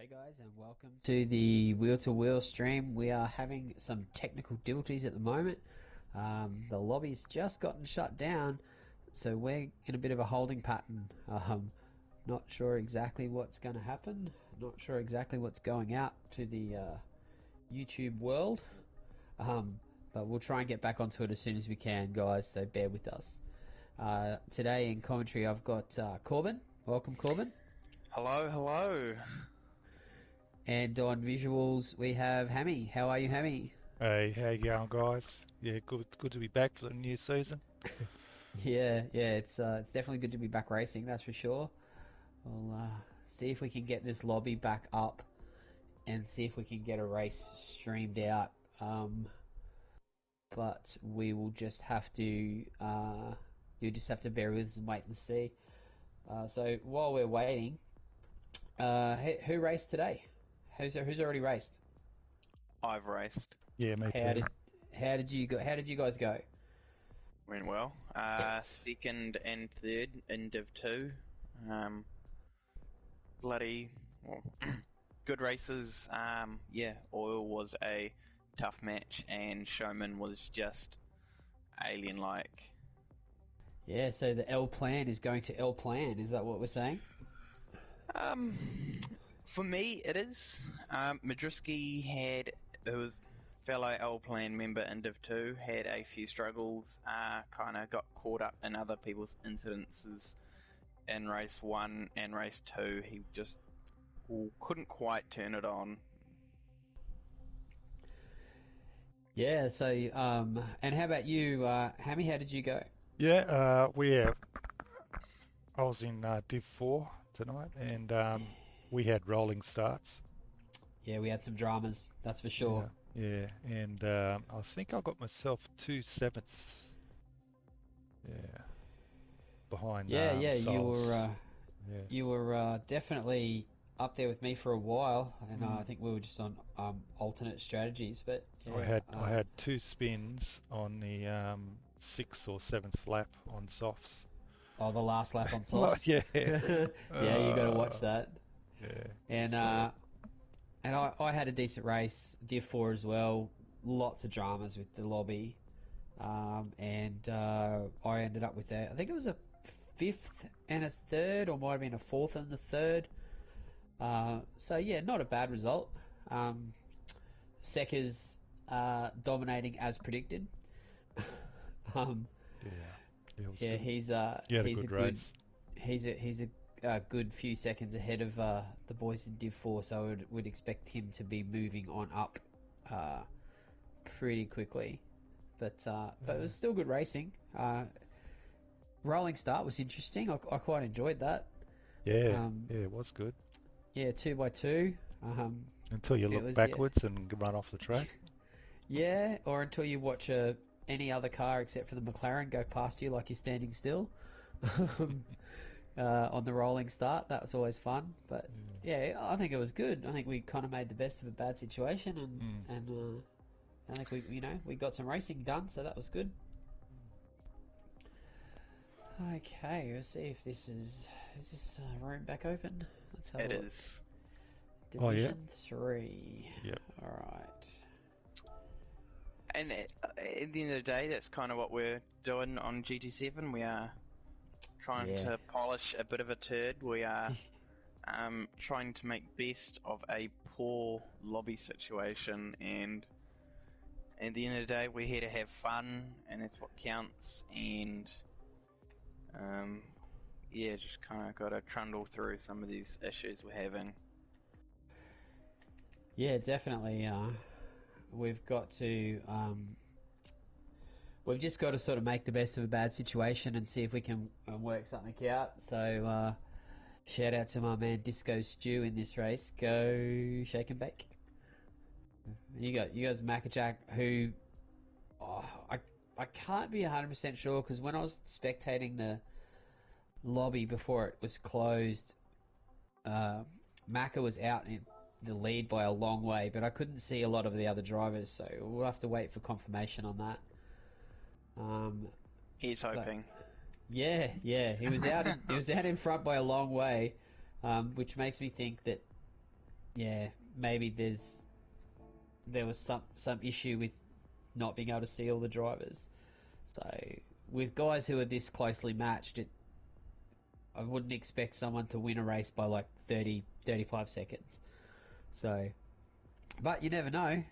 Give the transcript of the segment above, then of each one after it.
Hey guys, and welcome to the Wheel to Wheel stream. We are having some technical difficulties at the moment. The lobby's just gotten shut down, so we're in a bit of a holding pattern. Not sure exactly what's going to happen. Not sure exactly what's going out to the YouTube world. But we'll try and get back onto it as soon as we can, guys. So bear with us. Today in commentary, I've got Corbin. Welcome, Corbin. Hello, hello. And on visuals, we have Hammy. How are you, Hammy? Hey, how you going, guys? Yeah, good to be back for the new season. Yeah, it's definitely good to be back racing. That's for sure. We'll see if we can get this lobby back up, and see if we can get a race streamed out. But we will just have to you just have to bear with us and wait and see. So while we're waiting, who raced today? Who's already raced? I've raced. Yeah, me How too. did you go? How did you guys go? Went well. Second and third in Div 2. Good races. Yeah, Oil was a tough match, and Showman was just alien-like. Yeah, so the L plan is going to L plan. Is that what we're saying? For me, it is. Madriski who was fellow L Plan member in Div 2, had a few struggles, kind of got caught up in other people's incidences in race 1 and race 2. He just couldn't quite turn it on. Yeah, so, and how about you, Hammy, how did you go? Yeah, I was in Div 4 tonight, and we had rolling starts. Yeah, we had some dramas, that's for sure. Yeah, and I think I got myself 2/7. Yeah, behind. You were definitely up there with me for a while, and I think we were just on alternate strategies. But yeah, I had 2 spins on the 6th or 7th lap on softs. Oh, the last lap on softs. Yeah, Yeah, you got to watch that. yeah, And I had a decent race, Div 4 as well. Lots of dramas with the lobby, and I ended up with I think it was a 5th and a 3rd, or might have been a 4th and a 3rd. So yeah, not a bad result. Sekker's dominating as predicted. it was Yeah, good. he's You had a good race. He's a good few seconds ahead of the boys in Div 4, so I would expect him to be moving on up pretty quickly. But it was still good racing. Rolling start was interesting. I quite enjoyed that. Yeah, it was good. Yeah, 2x2. Until you look backwards and run off the track. Yeah, or until you watch any other car except for the McLaren go past you like you're standing still on the rolling start. That was always fun. But yeah, I think it was good. I think we kind of made the best of a bad situation, and I think we got some racing done, so that was good. Okay, let's see if is this room back open? Let's have a look. It is. Division 3. Yep. Alright. And at the end of the day, that's kind of what we're doing on GT7. We are trying to polish a bit of a turd. We are trying to make best of a poor lobby situation, and at the end of the day, we're here to have fun, and that's what counts. And yeah, just kind of got to trundle through some of these issues we're having. Yeah, definitely. We've got to. We've just got to sort of make the best of a bad situation and see if we can work something out. So, shout out to my man Disco Stew in this race. Go shake and bake. You guys Maccajack, who I can't be 100% sure, because when I was spectating the lobby before it was closed, Macca was out in the lead by a long way, but I couldn't see a lot of the other drivers, so we'll have to wait for confirmation on that. He's hoping. Yeah, he was out. He was out in front by a long way, which makes me think that yeah, maybe there was some issue with not being able to see all the drivers. So with guys who are this closely matched, I wouldn't expect someone to win a race by like 30, 35 seconds. So, but you never know.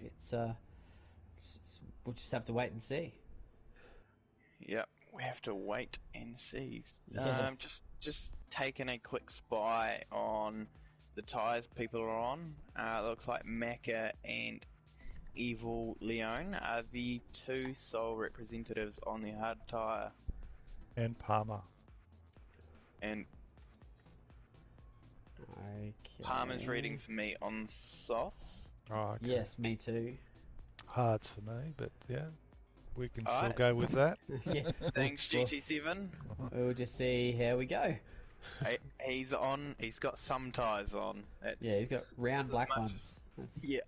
It's we'll just have to wait and see. Yep, we have to wait and see. Yeah. Just taking a quick spy on the tyres people are on. It looks like Macca and Evil Leone are the two sole representatives on the hard tyre. And Palmer. And Okay. Palmer's reading for me on softs. Oh, okay. Yes, me too. Hards for me, but yeah, we can still Alright. go with that. Yeah. Thanks, GT7. We'll just see how we go. He's got some tyres on. Yeah, he's got round as black much ones. Yeah.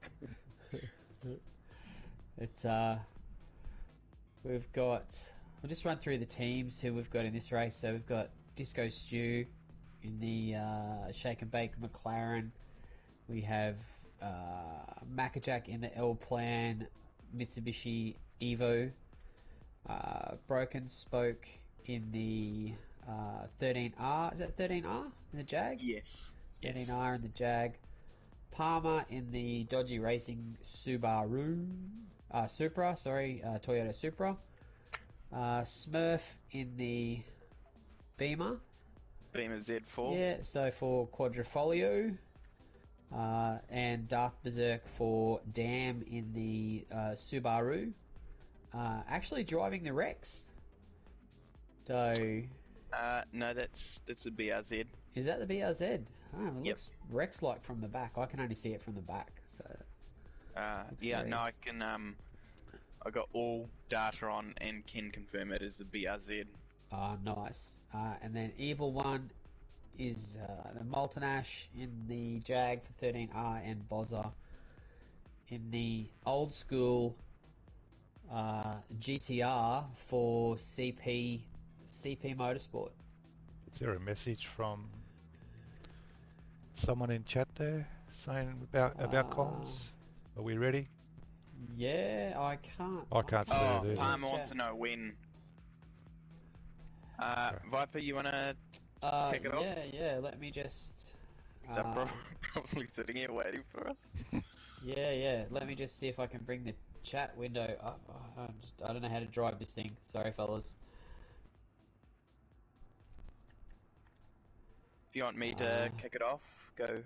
It's we've got. We'll just run through the teams who we've got in this race. So we've got Disco Stew in the Shake and Bake McLaren. We have Maccajack in the L Plan Mitsubishi Evo. Broken Spoke in the 13R. Is that 13R in the Jag? Yes. 13R in the Jag. Palmer in the Dodgy Racing Subaru. Supra, sorry, Toyota Supra. Smurf in the Beamer. Beamer Z4. Yeah, so for Quadrifolio. And Darth Berserk for Dam in the Subaru. Actually driving the Rex. So... No, that's a BRZ. Is that the BRZ? Oh, it Yep. looks Rex-like from the back. I can only see it from the back. So Yeah, very- no, I can. I got all data on and can confirm it is a BRZ. nice. And then Evil One is the Molten Ash in the Jag for 13R and Bozza in the old school GTR for CP Motorsport. Is there a message from someone in chat there saying about comms? Are we ready? Yeah, I can't. I can't see Oh, it either. Palmer wants to know when. Viper, you wanna? Kick it off? Yeah. Let me just. Is that probably sitting here waiting for us? Yeah. Let me just see if I can bring the chat window up. I don't know how to drive this thing. Sorry, fellas. If you want me to kick it off, go.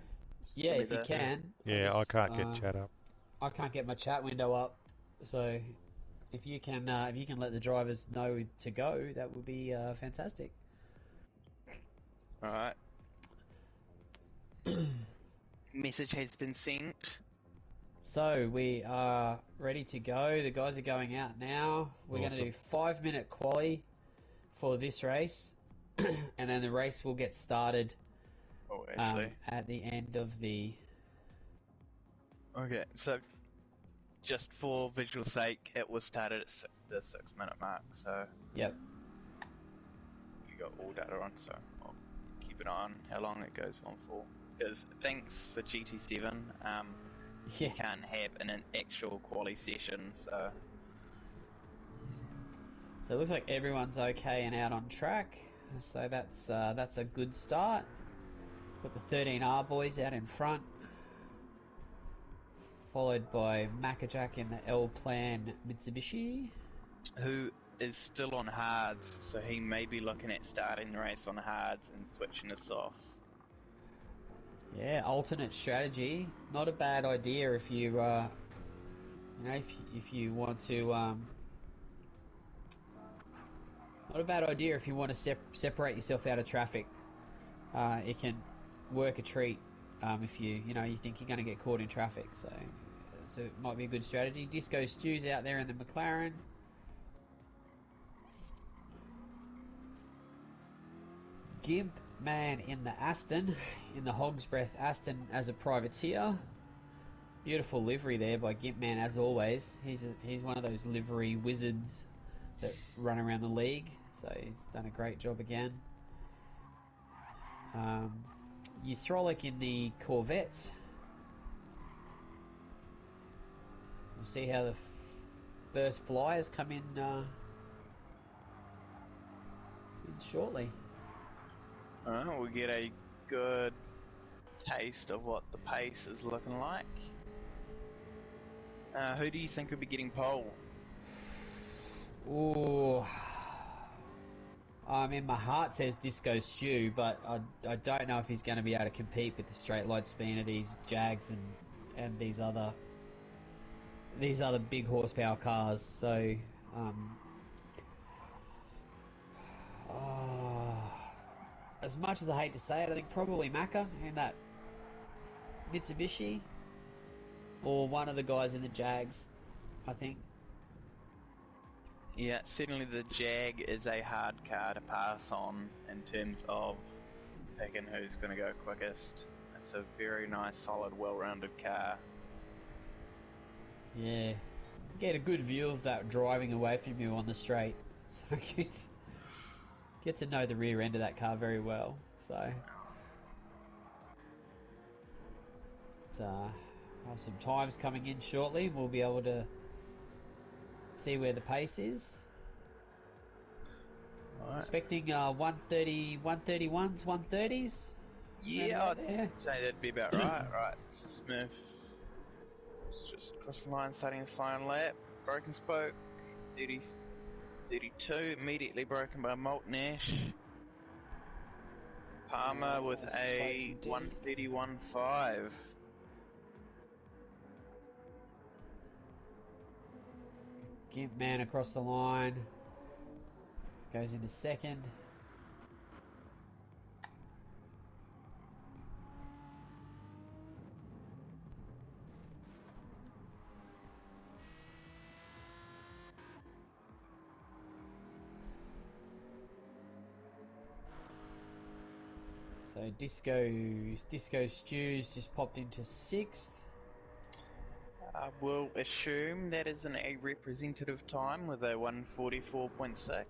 Yeah, Give me if you the- can. Yeah, I Just, can't get chat up. I can't get my chat window up, so if you can let the drivers know to go, that would be fantastic. All right. Message has been sent. So we are ready to go. The guys are going out now. We're going to Awesome. do 5-minute quali for this race, and then the race will get started Oh, actually. at the end of the. Okay, so just for visual sake, it was started at the 6-minute mark, so Yep. you got all data on, so I'll keep an eye on how long it goes on for. Because thanks for GT7, Yeah. you can't have an actual quali session, so So it looks like everyone's okay and out on track. So that's a good start. Got the 13R boys out in front, followed by Maccajack in the L Plan Mitsubishi. who is still on hards, so he may be looking at starting the race on hards and switching to softs. Yeah, alternate strategy. Not a bad idea if you, if you want to. Not a bad idea if you want to separate yourself out of traffic. It can work a treat if you think you're going to get caught in traffic. So it might be a good strategy. Disco Stew's out there in the McLaren. Gimp Man in the Aston, in the Hog's Breath Aston as a privateer. Beautiful livery there by Gimp Man as always. He's one of those livery wizards that run around the league, so he's done a great job again. Frolic in the Corvette. We'll see how the first flyers come in shortly. Alright, we'll get a good taste of what the pace is looking like. Who do you think will be getting pole? Ooh. I mean, my heart says Disco Stew, but I don't know if he's going to be able to compete with the straight line speed of these Jags and these other big horsepower cars. So, as much as I hate to say it, I think probably Macca in that Mitsubishi, or one of the guys in the Jags, I think. Yeah, certainly the Jag is a hard car to pass on in terms of picking who's going to go quickest. It's a very nice, solid, well-rounded car. Yeah, get a good view of that driving away from you on the straight, so get to know the rear end of that car very well. So, have some times coming in shortly. We'll be able to see where the pace is. Right. Expecting 130, 131s, 130s. Yeah, I'd say that'd be about right. Right, so Smith just across the line, starting his final lap. Broken spoke, 30, 32, immediately broken by Maltnash. Palmer with a 131.5. Gimp man across the line. Goes into second. So Disco Stews just popped into sixth. I will assume that isn't a representative time with a 144.6.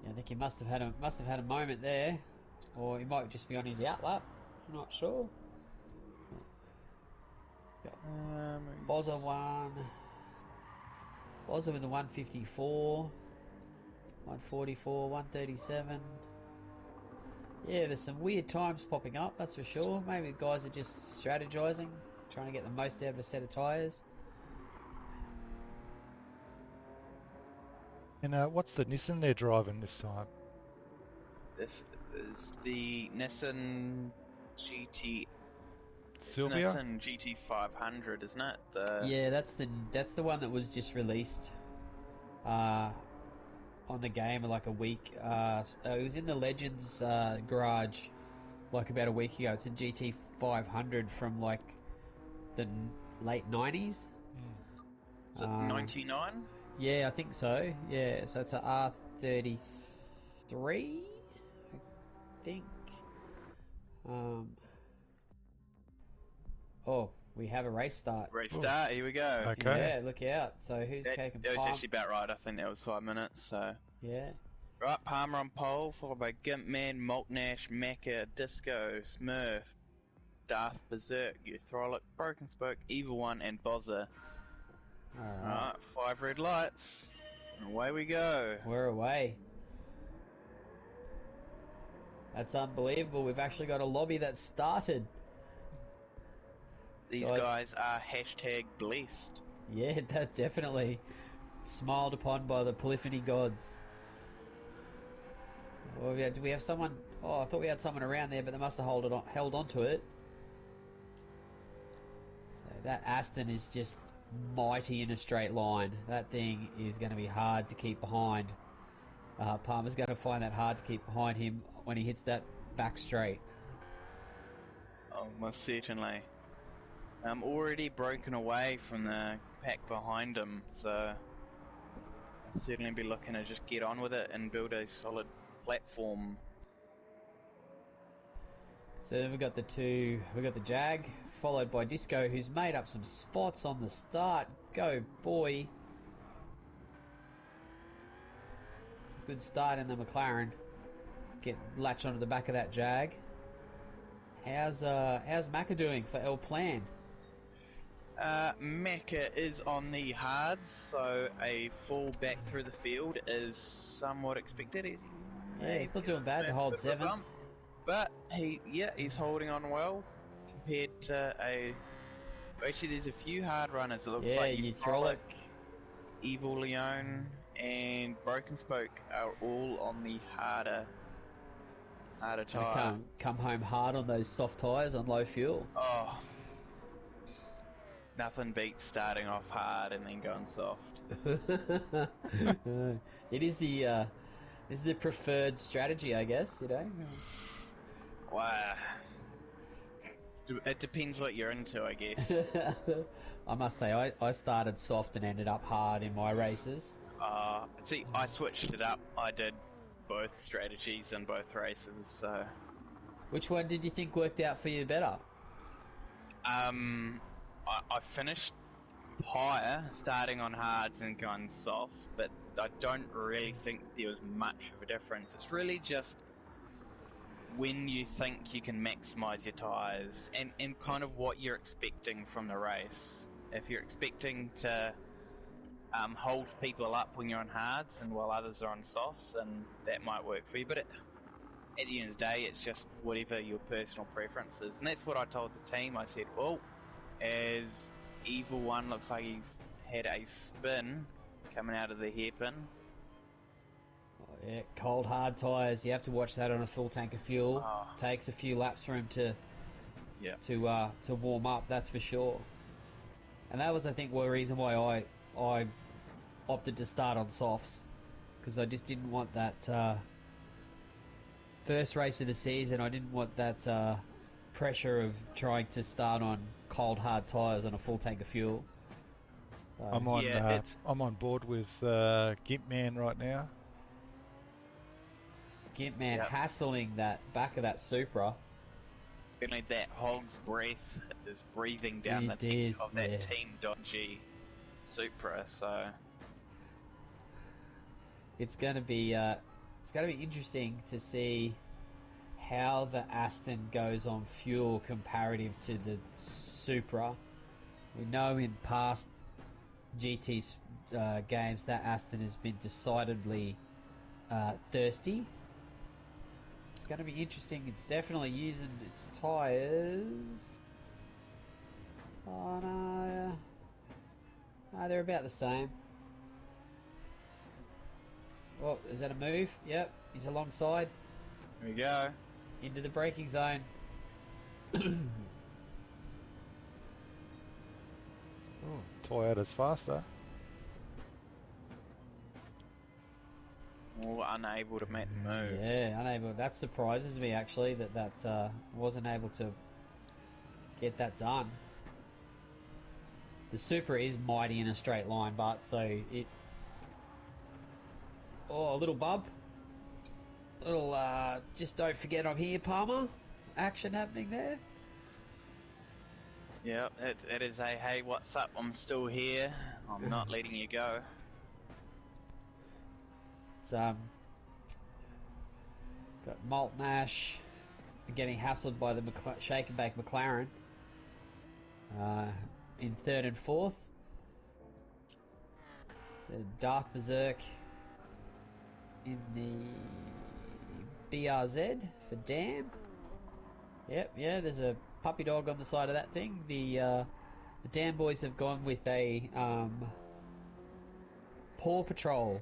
Yeah, I think he must have had a moment there, or he might just be on his outlap. I'm not sure. Bozza won. Bozza with the 154, 144, 137. Yeah, there's some weird times popping up, that's for sure. Maybe the guys are just strategizing, trying to get the most out of a set of tyres. And what's the Nissan they're driving this time? This is the Nissan GT. Sylvia? Nissan GT500, isn't it? Yeah, that's the one that was just released on the game like a week. It was in the Legends garage like about a week ago. It's a GT500 from like the late 90s. Is it 99? Yeah, I think so. Yeah, so it's a R33, I think. Oh, we have a race start. Race start, here we go. Okay. Yeah, look out. So who's taking That was Palm? actually about right. I think that was 5 minutes, so... Yeah. Right, Palmer on pole, followed by Gimpman, Maltnash, Macca, Disco, Smurf, Darth Berserk, Frolic, Broken Spoke, Evil One, and Bozza. Alright, 5 red lights. And away we go. We're away. That's unbelievable. We've actually got a lobby that started. These guys are hashtag blessed. Yeah, that definitely. Smiled upon by the polyphony gods. Well, do we have someone? Oh, I thought we had someone around there, but they must have held on to it. So that Aston is just mighty in a straight line. That thing is going to be hard to keep behind. Palmer's going to find that hard to keep behind him when he hits that back straight. Oh, most certainly. I'm already broken away from the pack behind him, so I'll certainly be looking to just get on with it and build a solid platform. So then we got the Jag, followed by Disco, who's made up some spots on the start. Go boy! Good start in the McLaren. Get latch onto the back of that Jag. How's Macca doing for El Plan? Macca is on the hards, so a fall back through the field is somewhat expected. He's not doing bad to hold 7th. But he's holding on well compared to a. Actually, there's a few hard runners. It looks like Eutrolic, Evil Leone, and Broken Spoke are all on the harder tyre. Come home hard on those soft tyres on low fuel. Oh, nothing beats starting off hard and then going soft. It is the preferred strategy, I guess. You know. Wow. It depends what you're into, I guess. I must say, I started soft and ended up hard in my races. See, I switched it up. I did both strategies in both races, so... Which one did you think worked out for you better? I finished higher, starting on hards and going softs, but I don't really think there was much of a difference. It's really just when you think you can maximise your tyres and kind of what you're expecting from the race. If you're expecting to hold people up when you're on hards and while others are on softs, and that might work for you, but at the end of the day it's just whatever your personal preference is, and that's what I told the team. I said, well, as Evil One looks like he's had a spin coming out of the hairpin. Yeah, cold hard tyres. You have to watch that on a full tank of fuel. Takes a few laps for him to warm up. That's for sure. And that was, I think, one reason why I opted to start on softs, because I just didn't want that first race of the season. I didn't want that pressure of trying to start on cold hard tyres on a full tank of fuel. I'm on board with Gimp Man right now. Gimp Man hassling that back of that Supra. Feeling that hog's breath is breathing down the neck of that Team Dodgy Supra, so it's going to be interesting to see how the Aston goes on fuel comparative to the Supra. We know in past GT games that Aston has been decidedly thirsty. It's going to be interesting. It's definitely using its tyres. Oh no. No, they're about the same. Oh, is that a move? Yep, he's alongside. Here we go. Into the braking zone. Toyota's faster. All unable to make the move. Yeah, unable. That surprises me actually that wasn't able to get that done. The Supra is mighty in a straight line, but so it. Oh, a little bub. Little just don't forget I'm here, Palmer. Action happening there. Yeah, it is a hey, what's up? I'm still here. I'm not letting you go. It's got Malt Nash getting hassled by the shake and bake McLaren in 3rd and 4th. The Darth Berserk in the BRZ for Dam. Yep, yeah, there's a puppy dog on the side of that thing. The Dam boys have gone with a Paw Patrol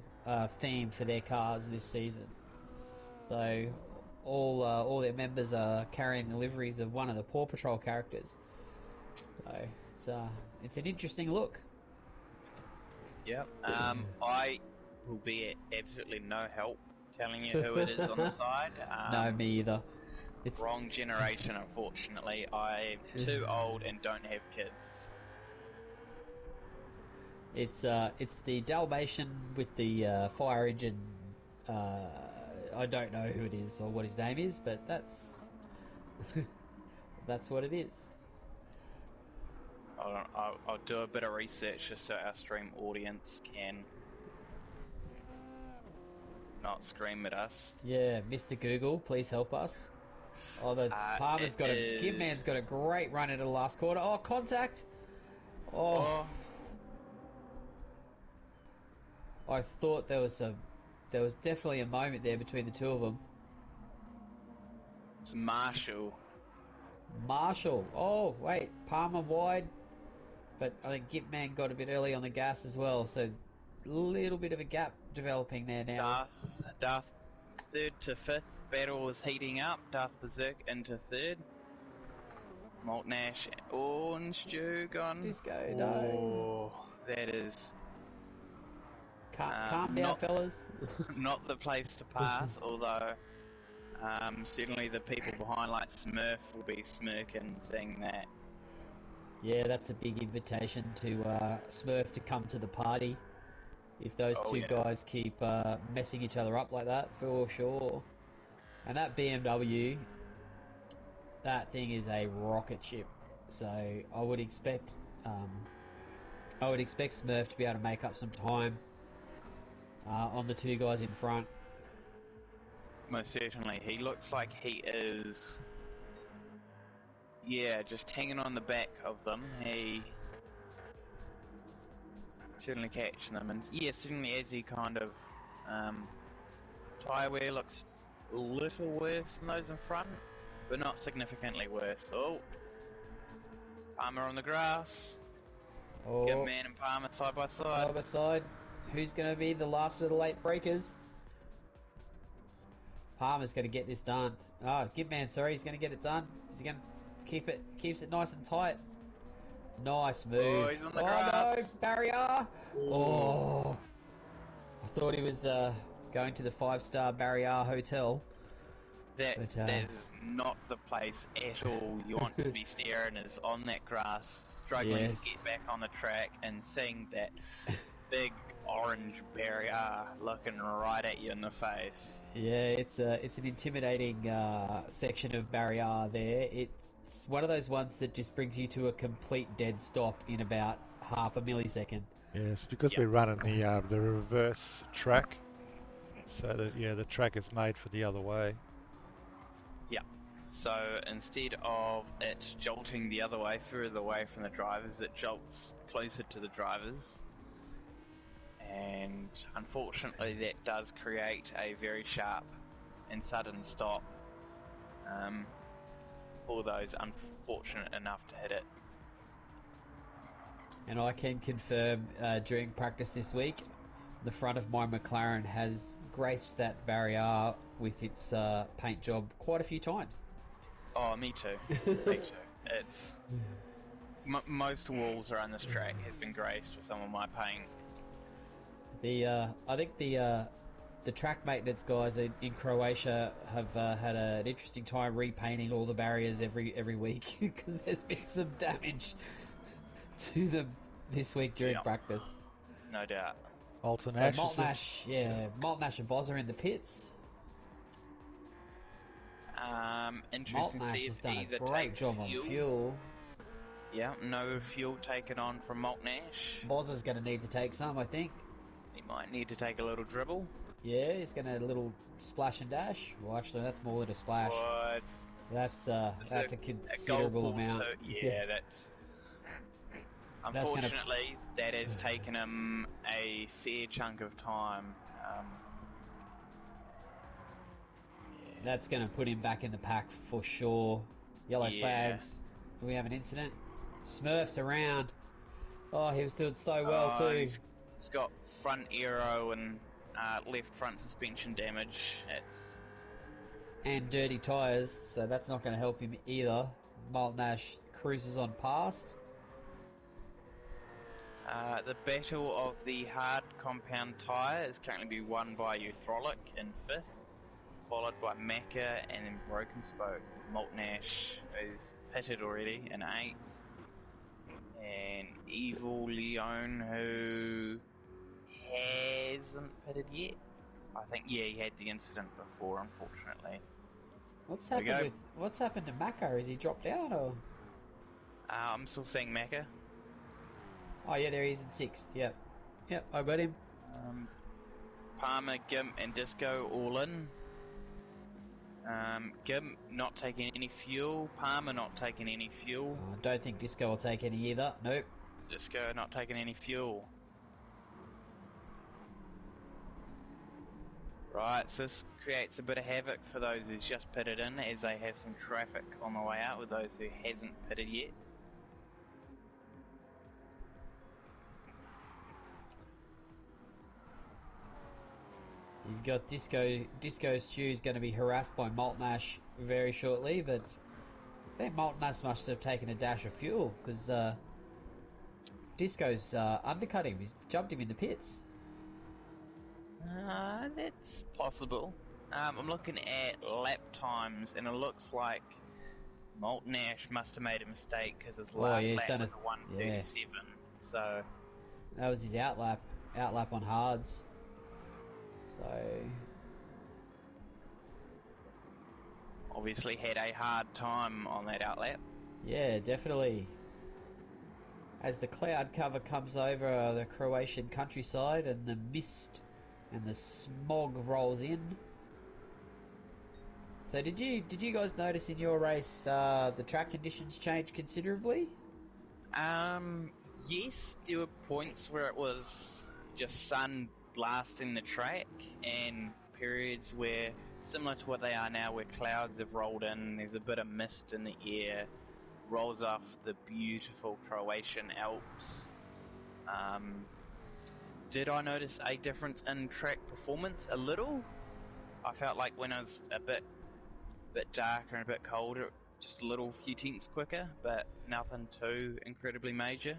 theme for their cars this season. So all their members are carrying the liveries of one of the Paw Patrol characters. So it's an interesting look. Yep. I will be at absolutely no help telling you who it is on the side. No, me either. It's wrong generation, unfortunately. I'm too old and don't have kids. It's the Dalmatian with the fire engine. I don't know who it is or what his name is, but that's that's what it is. I'll do a bit of research just so our stream audience can not scream at us. Yeah, Mr. Google, please help us. Oh, that's Palmer's got a... Gibman's got a great run into the last quarter. Oh, contact! Oh. I thought there was definitely a moment there between the two of them. It's Marshall. Oh, wait. Palmer wide. But I think Gipman got a bit early on the gas as well, so a little bit of a gap developing there now. Darth third to fifth. Battle is heating up. Darth Berserk into third. Malt Nash. Oh, and Stu gone. Disco, no. That is... Calm down, fellas. Not the place to pass, although certainly the people behind, like Smurf, will be smirking seeing that. Yeah, that's a big invitation to Smurf to come to the party. If those two guys keep messing each other up like that, for sure. And that BMW, that thing is a rocket ship. So I would expect Smurf to be able to make up some time on the two guys in front. Most certainly. He looks like he is, just hanging on the back of them. He certainly catching them, and certainly as he kind of tyre wear looks a little worse than those in front, but not significantly worse. Oh, Palmer on the grass. Oh, Gibman and Palmer side by side. Side by side. Who's going to be the last of the late breakers? Palmer's going to get this done. Oh, Gibman, sorry, he's going to get it done. Is he going to keeps it nice and tight? Nice move. Oh, he's on the grass. No, barrier. Oh, I thought he was going to the 5-star Barrier Hotel. That is not the place at all you want to be staring, is on that grass, struggling to get back on the track and seeing that big orange barrier looking right at you in the face. Yeah, it's an intimidating section of barrier there. It's one of those ones that just brings you to a complete dead stop in about half a millisecond. Yes, because we're running the reverse track, so that the track is made for the other way. Yeah. So instead of it jolting the other way, further away from the drivers, it jolts closer to the drivers. And unfortunately that does create a very sharp and sudden stop for those unfortunate enough to hit it. And I can confirm during practice this week, the front of my McLaren has graced that barrier with its paint job quite a few times. Oh, me too. Me too. It's most walls around this track has been graced with some of my paint. I think the track maintenance guys in Croatia have had an interesting time repainting all the barriers every week because there's been some damage to them this week during practice. No doubt. Alton So Ash. Malt Nash and Boz are in the pits. Interesting Malt to Nash see has if done either a great take job on fuel. Yeah, no fuel taken on from Malt Nash. Boz is going to need to take some, I think. He might need to take a little dribble. Yeah, he's going to a little splash and dash. Well, actually, that's more than a splash. What? That's a considerable amount. That's... Unfortunately, that has taken him a fair chunk of time. That's going to put him back in the pack for sure. Yellow flags. Do we have an incident? Smurf's around. Oh, he was doing so well too. He's got front aero and left front suspension damage. And dirty tyres, so that's not going to help him either. Malt Nash cruises on past. The battle of the hard compound tyre is currently being won by Euthrolic in 5th, followed by Macca and then Broken Spoke. Malt Nash is pitted already in 8th, and Evil Leon, who hasn't pitted yet. I think he had the incident before, unfortunately. What's happened to Macca? Is he dropped out or? I'm still seeing Macca. Oh yeah, there he is in 6th. Yep, I got him. Palmer, Gimp, and Disco all in. Gimp not taking any fuel. Palmer not taking any fuel. I don't think Disco will take any either. Nope. Disco not taking any fuel. Right, so this creates a bit of havoc for those who's just pitted in, as they have some traffic on the way out with those who hasn't pitted yet. You've got Disco Stew's going to be harassed by Molten Ash very shortly, but I think Molten Ash must have taken a dash of fuel, because Disco's undercut him. He's jumped him in the pits. That's possible. I'm looking at lap times, and it looks like Molten Ash must have made a mistake, because his last lap was a 1:37. So that was his outlap on hards. So obviously had a hard time on that outlap. Yeah, definitely. As the cloud cover comes over the Croatian countryside and the mist and the smog rolls in. So did you guys notice in your race the track conditions changed considerably? Yes, there were points where it was just sun blasting the track, and periods where, similar to what they are now, where clouds have rolled in, there's a bit of mist in the air, rolls off the beautiful Croatian Alps. Did I notice a difference in track performance? A little. I felt like when it was a bit darker and a bit colder, just a little few tenths quicker, but nothing too incredibly major.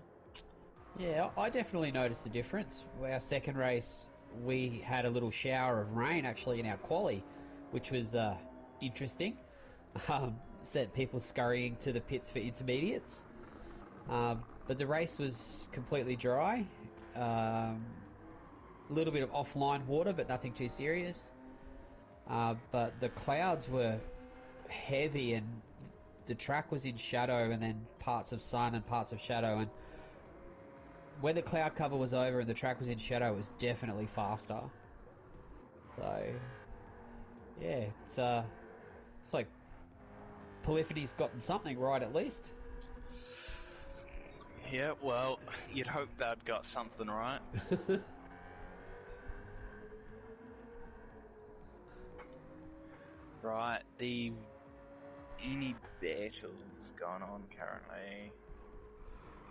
Yeah, I definitely noticed the difference. Our second race, we had a little shower of rain actually in our quali, which was interesting. Sent people scurrying to the pits for intermediates. But the race was completely dry. A little bit of offline water, but nothing too serious. But the clouds were heavy, and the track was in shadow, and then parts of sun and parts of shadow. And when the cloud cover was over and the track was in shadow, it was definitely faster. So yeah, it's like Polyphony's gotten something right at least. Yeah, well, you'd hope they'd got something right. Right, any battles going on currently?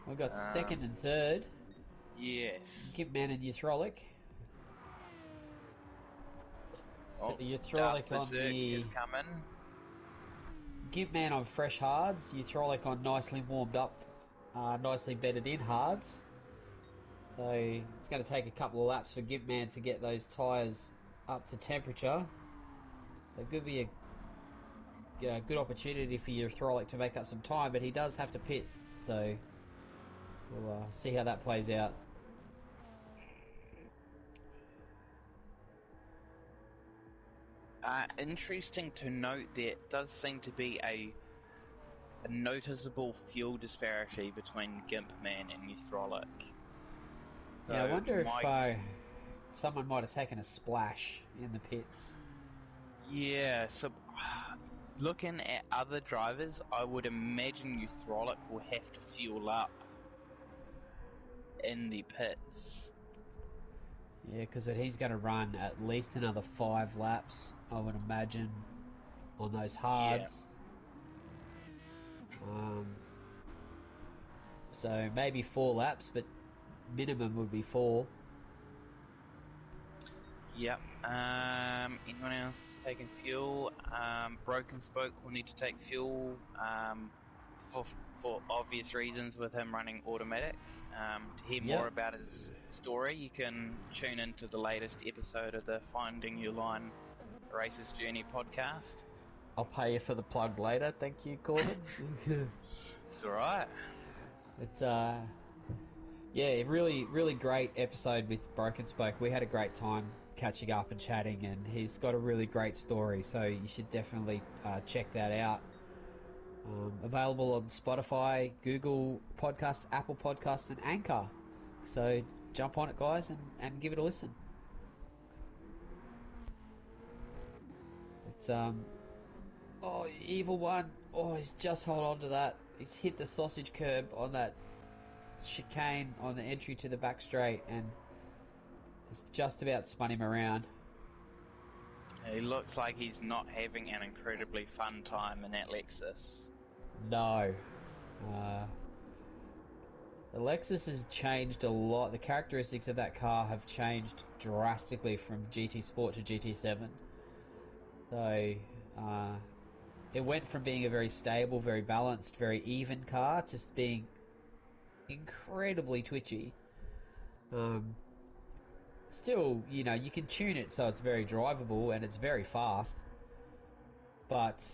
We've got second and third. Yes. Gimpman and Euthrolic. So the Euthrolic Dark on Berserk the is coming. Gimpman on fresh hards, Euthrolic on nicely warmed up, nicely bedded in hards. So it's going to take a couple of laps for Gimpman to get those tyres up to temperature. It could be a good opportunity for Euthrolic to make up some time, but he does have to pit, so we'll see how that plays out. Interesting to note, there does seem to be a noticeable fuel disparity between Gimpman and Euthrolic. Yeah, I wonder if someone might have taken a splash in the pits. Yeah, so looking at other drivers, I would imagine Euthrolic will have to fuel up in the pits. Yeah, because he's going to run at least another 5 laps, I would imagine, on those hards. Yeah. So maybe 4 laps, but minimum would be 4. Yep. Anyone else taking fuel? Broken Spoke will need to take fuel for obvious reasons with him running automatic. To hear more about his story, you can tune into the latest episode of the Finding Your Line Races Journey podcast. I'll pay you for the plug later. Thank you, Corbin. It's alright. It's yeah, really, really great episode with Broken Spoke. We had a great time catching up and chatting, and he's got a really great story, so you should definitely check that out. Available on Spotify, Google Podcasts, Apple Podcasts, and Anchor. So jump on it, guys, and give it a listen. oh, evil one. Oh, he's just hold on to that. He's hit the sausage curb on that chicane on the entry to the back straight, and it's just about spun him around. He looks like he's not having an incredibly fun time in that Lexus. No. The Lexus has changed a lot. The characteristics of that car have changed drastically from GT Sport to GT7. So, it went from being a very stable, very balanced, very even car to being incredibly twitchy. Still, you know, you can tune it so it's very drivable and it's very fast, but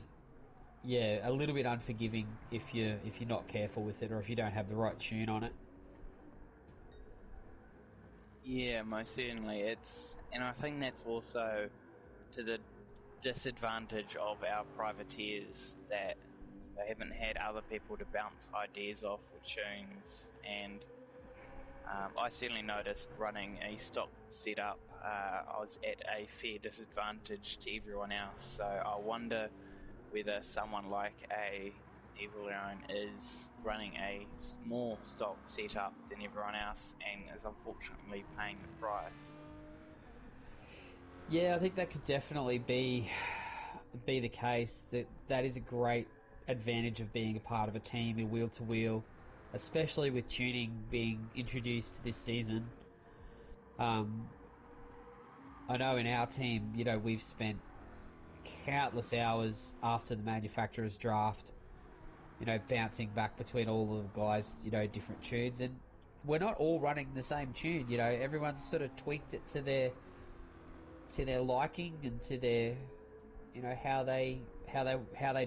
yeah, a little bit unforgiving if you're not careful with it or if you don't have the right tune on it. Yeah, most certainly. And I think that's also to the disadvantage of our privateers that they haven't had other people to bounce ideas off with tunes, and I certainly noticed running a stock setup, I was at a fair disadvantage to everyone else, so I wonder whether someone like a Evil Aaron is running a more stock setup than everyone else and is unfortunately paying the price. Yeah, I think that could definitely be the case. That is a great advantage of being a part of a team in wheel to wheel, especially with tuning being introduced this season. I know in our team, you know, we've spent countless hours after the manufacturer's draft, you know, bouncing back between all of the guys, you know, different tunes, and we're not all running the same tune. You know, everyone's sort of tweaked it to their liking and to their, you know, how they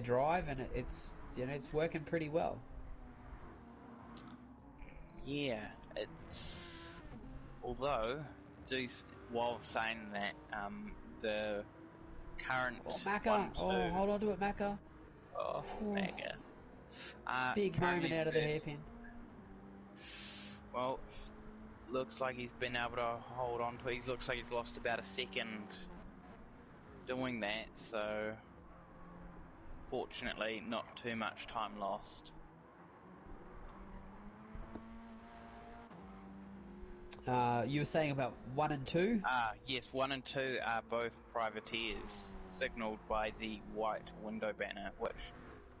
drive, and it's, you know, it's working pretty well. Yeah, it's although while saying that, the current Macca, hold on to it, Macca. Macca. Big moment out of the hairpin. Well, looks like he's been able to hold on to it. He looks like he's lost about a second doing that, so fortunately not too much time lost. You were saying about 1 and 2? Yes, 1 and 2 are both privateers, signalled by the white window banner, which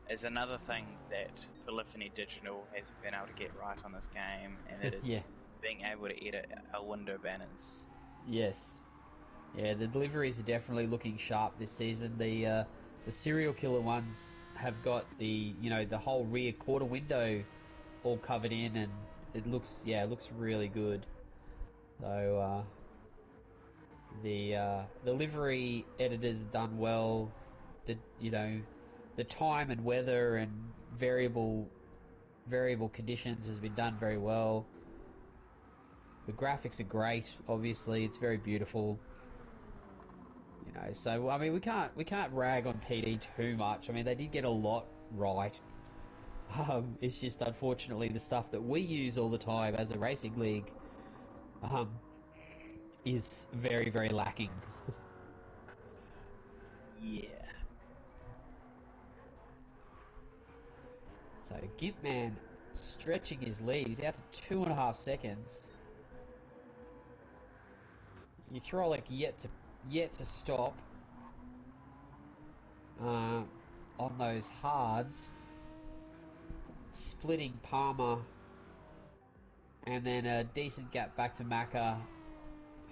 is another thing that Polyphony Digital has been able to get right on this game, and it is Yeah. being able to edit our window banners. Yes. Yeah, the deliveries are definitely looking sharp this season. The serial killer ones have got the, you know, the whole rear quarter window all covered in, and it looks really good. So the livery editors done well. The time and weather and variable conditions has been done very well. The graphics are great. Obviously, it's very beautiful. You know, so I mean, we can't rag on PD too much. I mean, they did get a lot right. It's just unfortunately the stuff that we use all the time as a racing league is very, very lacking. Yeah. So Gimpman stretching his lead. He's out to 2.5 seconds. Hydraulic yet to stop on those hards. Splitting Palmer, and then a decent gap back to Macca,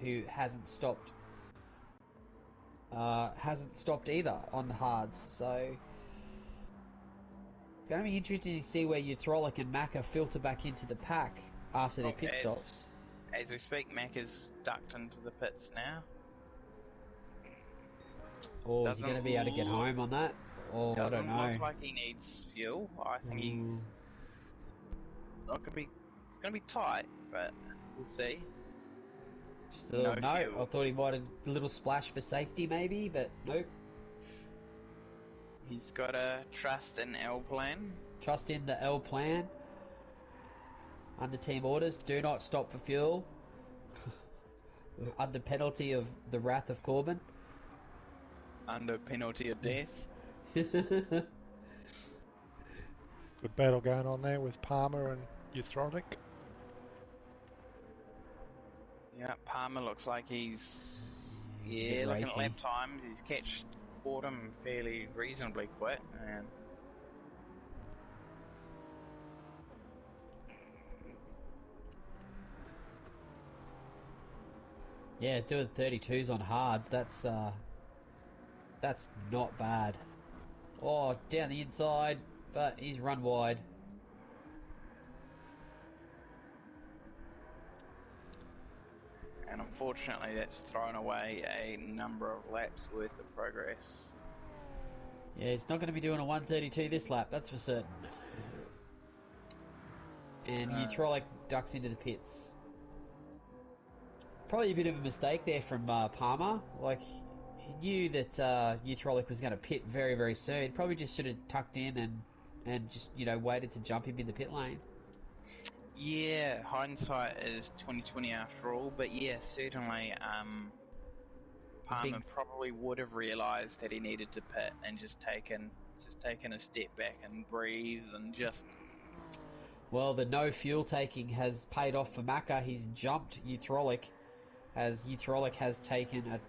who hasn't stopped either on the hards. So it's going to be interesting to see where Hydraulic and Macca filter back into the pack after their pit stops. As we speak, Macca's ducked into the pits now. Or is he going to be able to get home on that? Or I don't know. Doesn't look like he needs fuel. I think he's not going to be. It's going to be tight, but we'll see. Still, no. I thought he might have a little splash for safety, maybe, but nope. He's got to trust in L plan. Trust in the L plan. Under team orders, do not stop for fuel. Under penalty of the wrath of Corbin. under penalty of death. Good battle going on there with Palmer and Euthrotic. Yeah, Palmer looks like he's a bit looking at racy. lap times, he's caught him fairly reasonably quick, and Yeah, doing 32s on hards, that's not bad. Oh, down the inside, but he's run wide. and unfortunately that's thrown away a number of laps worth of progress. Yeah, he's not going to be doing a 132 this lap, that's for certain. And Euthrotic ducks into the pits. Probably a bit of a mistake there from Palmer. Like, he knew that Euthrotic was going to pit very, very soon. Probably just should have tucked in and just, waited to jump him in the pit lane. Yeah, hindsight is 20/20 after all, but yeah, certainly Palmer probably would have realised that he needed to pit and just taken a step back and breathe and just... Well, the no fuel taking has paid off for Macca. He's jumped Euthrotic, as Euthrotic has taken a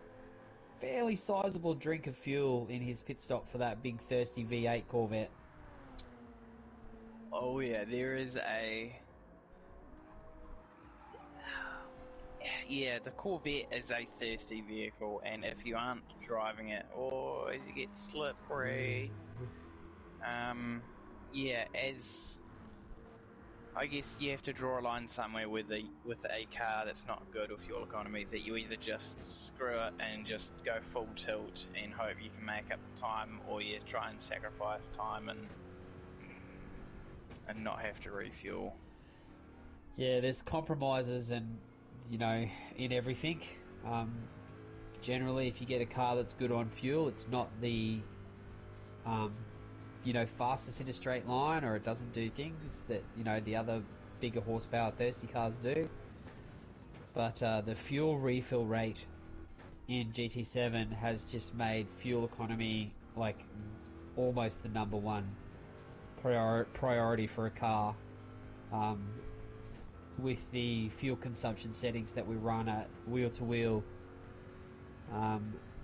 fairly sizable drink of fuel in his pit stop for that big thirsty V8 Corvette. Oh yeah, there is a... Yeah, the Corvette is a thirsty vehicle, and if you aren't driving it, as you get slippery, yeah, as I guess you have to draw a line somewhere with a car that's not good with fuel economy, that you either just screw it and just go full tilt and hope you can make up the time, or you try and sacrifice time and not have to refuel. Yeah, there's compromises and, in everything. Generally, if you get a car that's good on fuel, it's not the, fastest in a straight line, or it doesn't do things that, the other bigger horsepower thirsty cars do. But the fuel refill rate in GT7 has just made fuel economy, like, almost the number one priority for a car. With the fuel consumption settings that we run at wheel to wheel,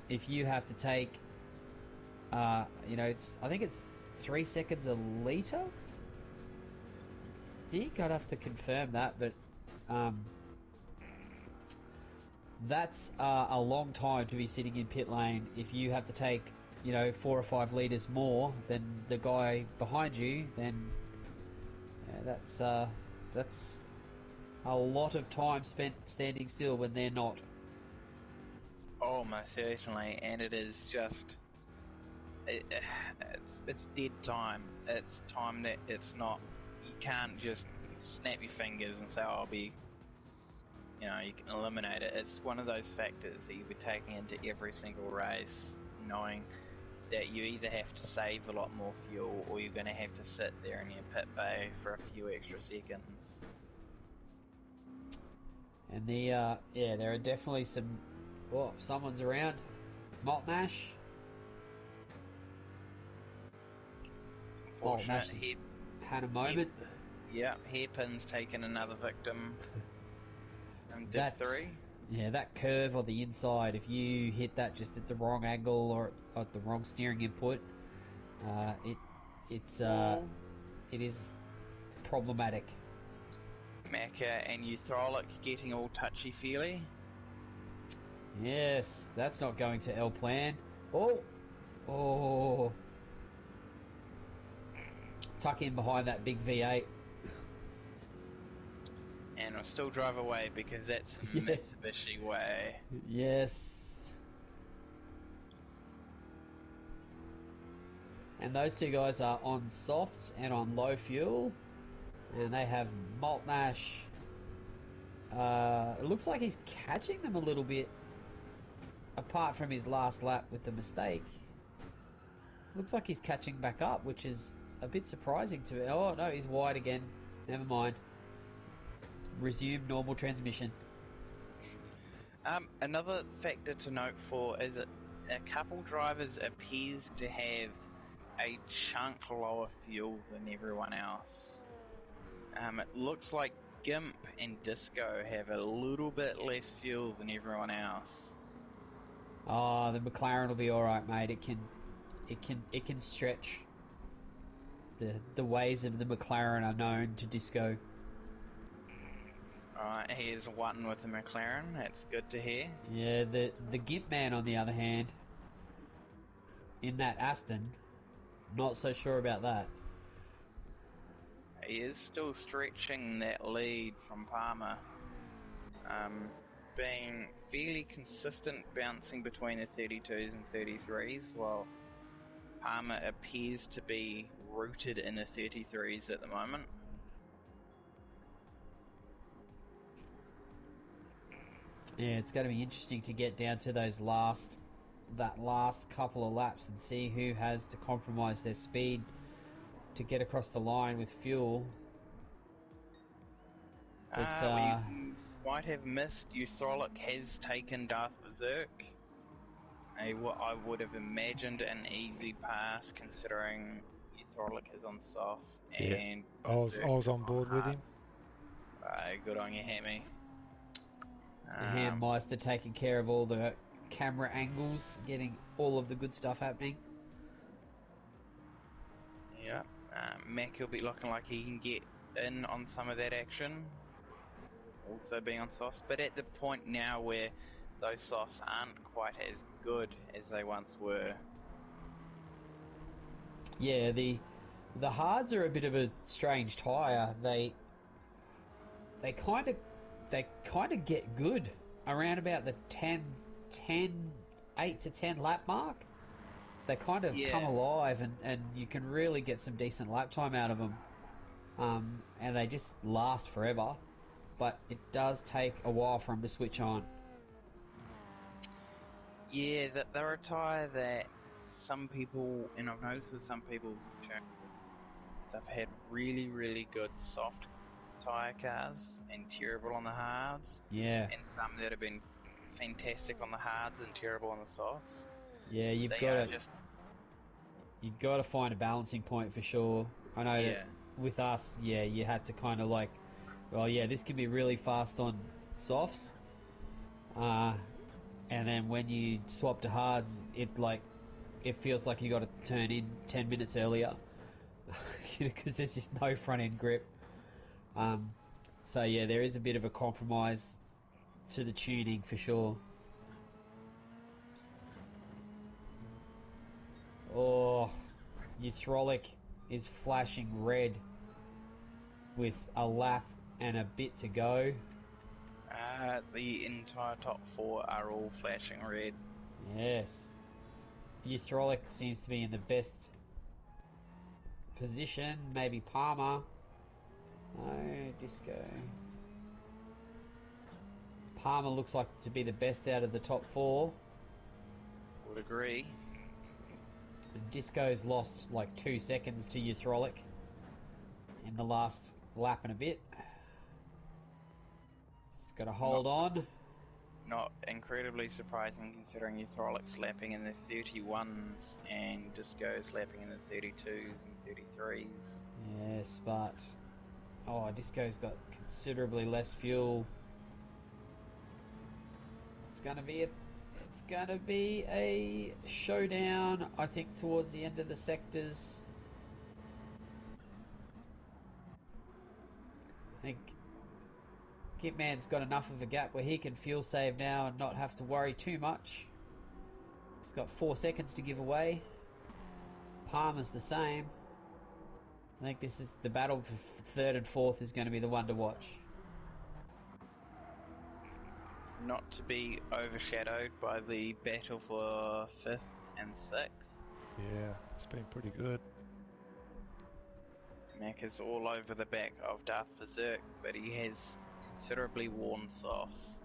if you have to take, I think it's 3 seconds a litre. I think I'd have to confirm that, but that's a long time to be sitting in pit lane. If you have to take, 4 or 5 litres more than the guy behind you, then that's a lot of time spent standing still when they're not. Oh, most certainly, and it is just... It's dead time. It's time that it's not... You can't just snap your fingers and say, oh, I'll be... you can eliminate it. It's one of those factors that you'll be taking into every single race, knowing that you either have to save a lot more fuel, or you're going to have to sit there in your pit bay for a few extra seconds. And there are definitely some... Oh, someone's around. Maltnash. Maltnash had a moment. Hairpin's taken another victim. And Div 3. Yeah, that curve on the inside, if you hit that just at the wrong angle or at the wrong steering input, it is problematic. Macca and Euthrotic getting all touchy-feely. Yes, that's not going to L plan. Oh. Tuck in behind that big V8. And we'll still drive away because that's Mitsubishi way. Yes. And those two guys are on softs and on low fuel. And they have Maltnash. It looks like he's catching them a little bit. Apart from his last lap with the mistake. Looks like he's catching back up, which is a bit surprising to me. Oh, no, he's wide again. Never mind. Resume normal transmission. Another factor to note for is a couple drivers appears to have a chunk lower fuel than everyone else. It looks like Gimp and Disco have a little bit less fuel than everyone else. Oh, the McLaren will be all right, mate. It can stretch. The ways of the McLaren are known to Disco. Alright, here's one with the McLaren. That's good to hear. Yeah, the Gimp man, on the other hand, in that Aston, not so sure about that. He is still stretching that lead from Palmer. Being fairly consistent, bouncing between the 32s and 33s, while Palmer appears to be rooted in the 33s at the moment. Yeah, it's going to be interesting to get down to that last couple of laps and see who has to compromise their speed to get across the line with fuel. But, we might have missed. Euthrolic has taken Darth Berserk. I would have imagined an easy pass considering Euthrolic is on softs and I was on board with him. Good on you, Hammy. Handmeister taking care of all the camera angles, getting all of the good stuff happening. Yeah, Mac will be looking like he can get in on some of that action. Also being on softs, but at the point now where those softs aren't quite as good as they once were. Yeah, the hards are a bit of a strange tyre. They kind of get good around about the 8 to 10 lap mark. They kind of come alive and you can really get some decent lap time out of them. And they just last forever. But it does take a while for them to switch on. Yeah, they're a tyre that some people, and I've noticed with some people's terminals, they've had really, really good soft tyre cars and terrible on the hards. Yeah. And some that have been fantastic on the hards and terrible on the softs. Yeah, you've got to find a balancing point for sure. I know that with us, you had to kind of like, well, yeah, this can be really fast on softs. And then when you swap to hards, it feels like you got to turn in 10 minutes earlier because there's just no front end grip. So yeah, there is a bit of a compromise to the tuning for sure. Oh, Euthrolic is flashing red with a lap and a bit to go. The entire top four are all flashing red. Yes. Euthrolic seems to be in the best position. Maybe Palmer. No, Disco. Palmer looks like to be the best out of the top four. Would agree. And Disco's lost like 2 seconds to Euthrolic in the last lap and a bit. Got to hold on. Not incredibly surprising considering Euthrolic's lapping in the 31s and Disco's lapping in the 32s and 33s. Yes, but Disco's got considerably less fuel. It's gonna be a showdown, I think, towards the end of the sectors. I think Kitman's got enough of a gap where he can fuel save now and not have to worry too much. He's got 4 seconds to give away. Palmer's the same. I think this is the battle for third and fourth is going to be the one to watch. Not to be overshadowed by the battle for 5th and 6th. Yeah, it's been pretty good. Mac is all over the back of Darth Berserk, but he has considerably worn softs.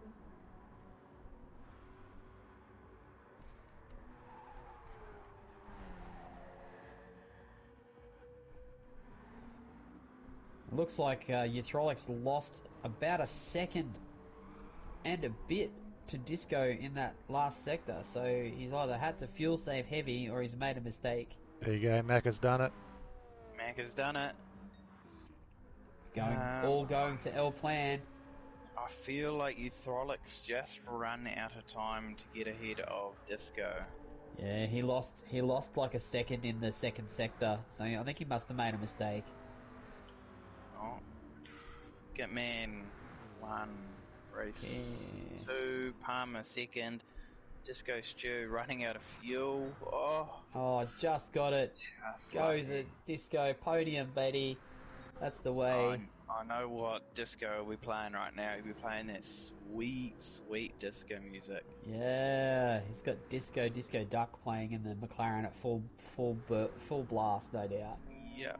Looks like Euthrolic's lost about a second and a bit to Disco in that last sector, so he's either had to fuel save heavy or he's made a mistake. There you go, Mac has done it. Mac has done it. It's all going to L plan. I feel like Euthrolics just run out of time to get ahead of Disco. Yeah, he lost like a second in the second sector, so I think he must have made a mistake. Oh, Gitman 1, race 2, Palmer 2nd, Disco Stew running out of fuel. Oh, just got it. Just Go lucky. the Disco podium, baby. That's the way. I know what disco we're playing right now. We're playing that sweet, sweet disco music. Yeah, he's got Disco Duck playing in the McLaren at full blast, no doubt. Yep.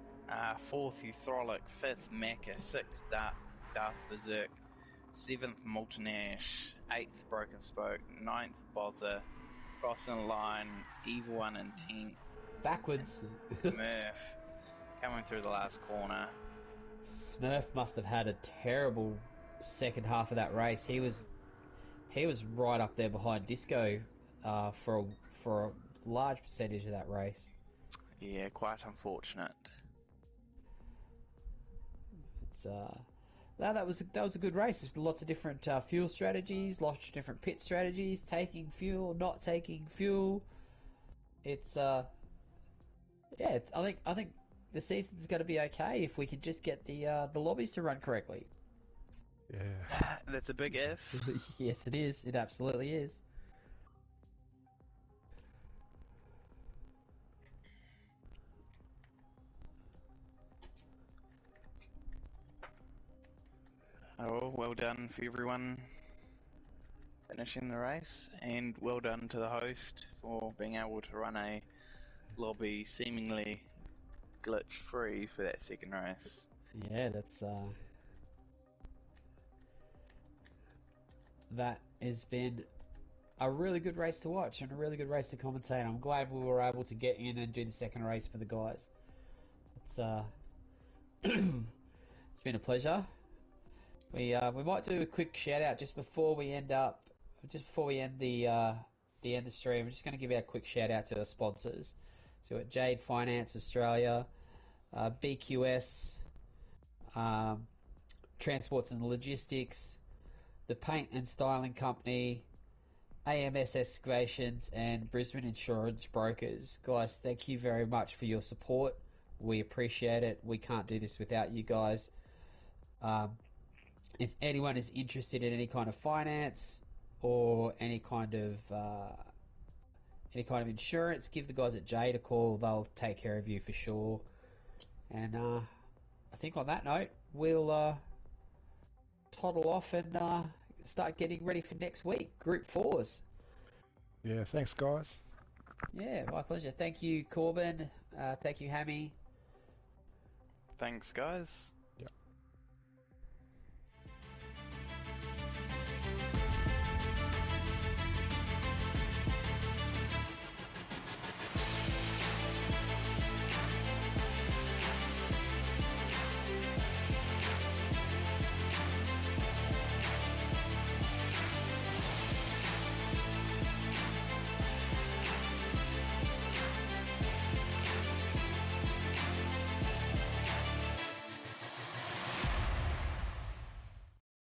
4th Euthrolic, 5th Macca, 6th Darth Berserk, 7th Molten Ash, 8th Broken Spoke, 9th Bozza, crossing the line, Evil 1 and 10th. Backwards. Smurf coming through the last corner. Smurf must have had a terrible second half of that race. He was right up there behind Disco for a large percentage of that race. Yeah, quite unfortunate. It's that was a good race. There's lots of different fuel strategies, lots of different pit strategies, taking fuel, not taking fuel. It's I think the season's going to be okay if we can just get the lobbies to run correctly. Yeah. That's a big if. Yes, it is. It absolutely is. Oh, well done for everyone finishing the race, and well done to the host for being able to run a lobby seemingly glitch-free for that second race. Yeah, that has been a really good race to watch and a really good race to commentate. I'm glad we were able to get in and do the second race for the guys. It's it's been a pleasure. We might do a quick shout out just before we end the stream. I'm just going to give out a quick shout out to our sponsors. So at Jade Finance Australia, BQS, Transports and Logistics, the Paint and Styling Company, AMS Excavations, and Brisbane Insurance Brokers. Guys, thank you very much for your support. We appreciate it. We can't do this without you guys. If anyone is interested in any kind of finance or any kind of insurance, give the guys at Jade a call. They'll take care of you for sure. And I think on that note, we'll toddle off and start getting ready for next week, Group 4s. Yeah, thanks, guys. Yeah, my pleasure. Thank you, Corbin. Thank you, Hammy. Thanks, guys.